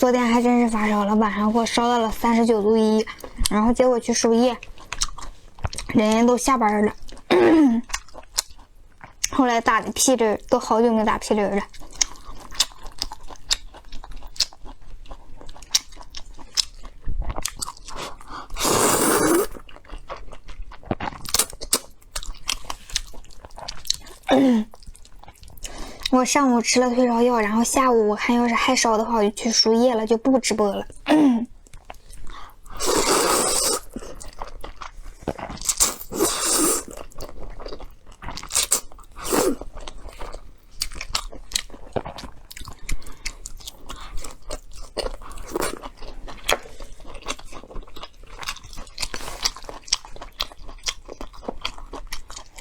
昨天还真是发烧了，晚上给我烧到了39度1，然后结果去输液，人家都下班了。后来打的屁针，都好久没打屁针了。我上午吃了退烧药，然后下午我看要是还烧的话，我就去输液了，就不直播了。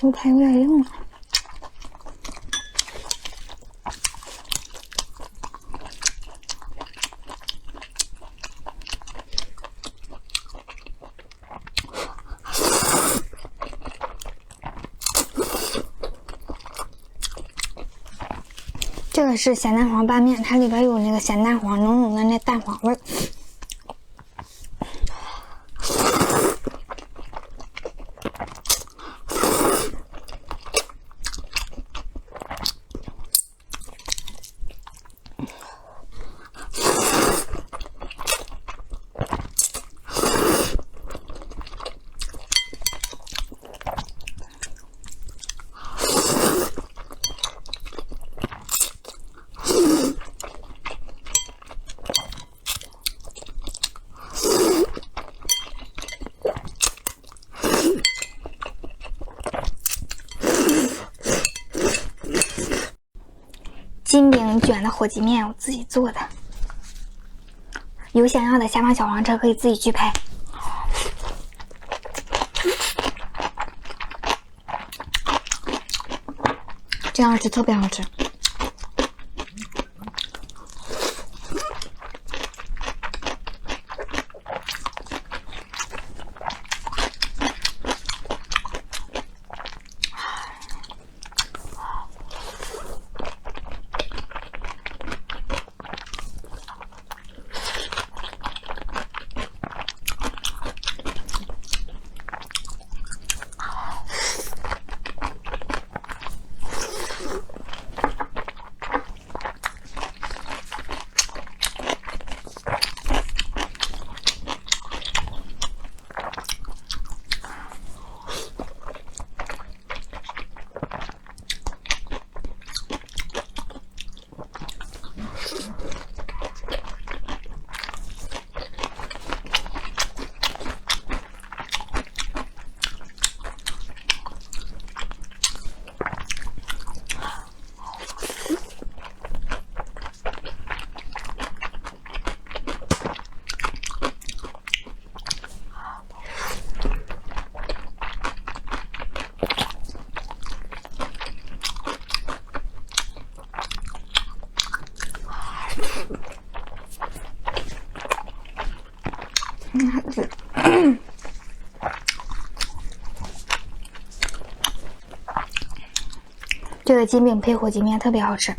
牛排有点硬了。这个是咸蛋黄拌面，它里边有那个咸蛋黄，浓浓的那蛋黄味儿。金饼卷的火鸡面，我自己做的。有想要的下方小黄车可以自己去拍。这样吃特别好吃。这个金饼配火鸡面特别好吃。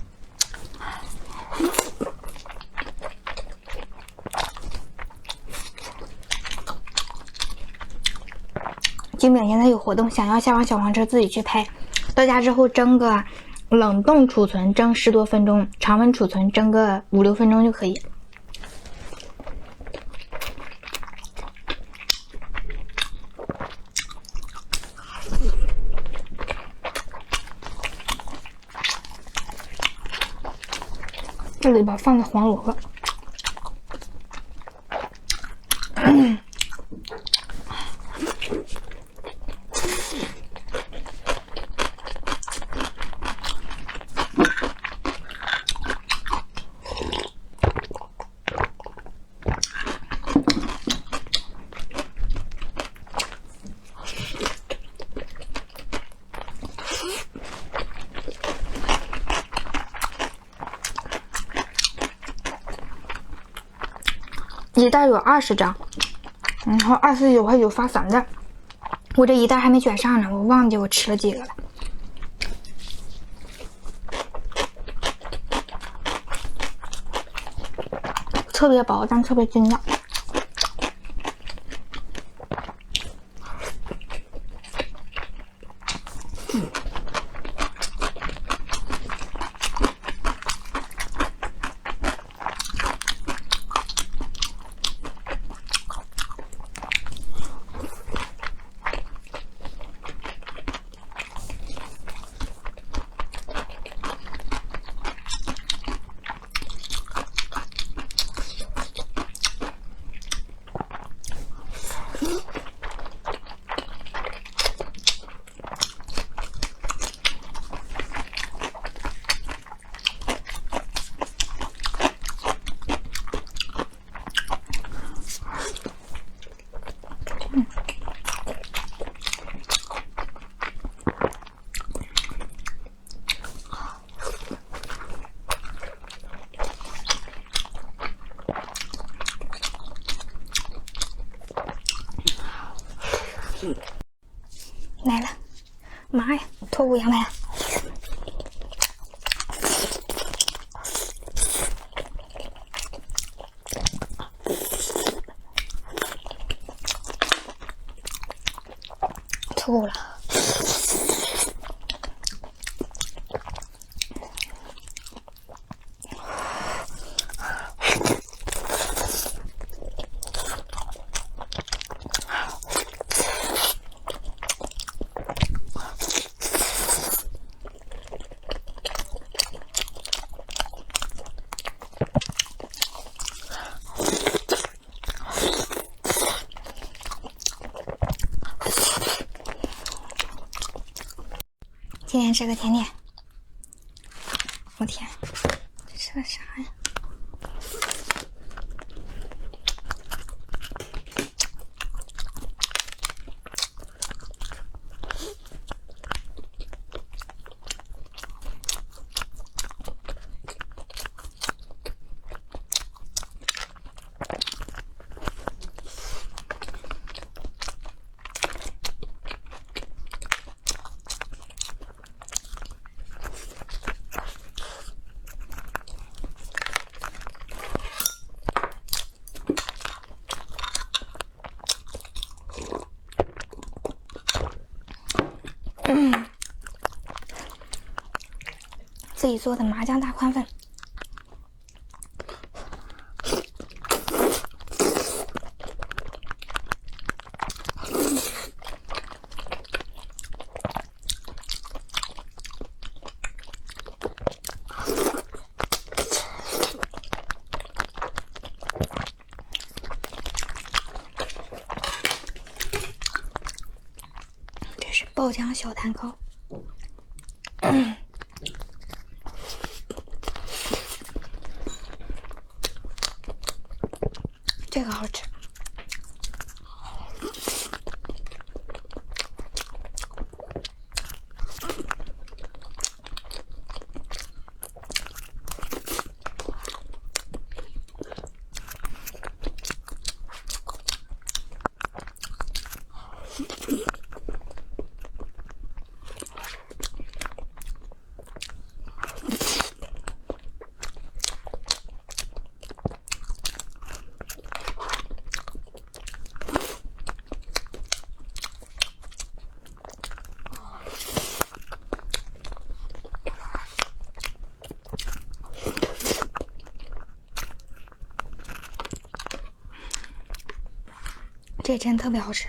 金饼现在有活动，想要下方小黄车自己去拍。到家之后蒸个冷冻储存，蒸10多分钟；常温储存蒸个5、6分钟就可以。这里边放的黄萝卜。一袋有20张，然后29.9块发3袋。我这一袋还没卷上呢，我忘记我吃了几个了。特别薄但特别筋道。来了，妈呀，脱骨羊排！脱骨了。今天吃个甜点，我天，这吃的啥呀？自己做的麻酱大宽粉，这是爆浆小蛋糕。这个好吃。这真特别好吃。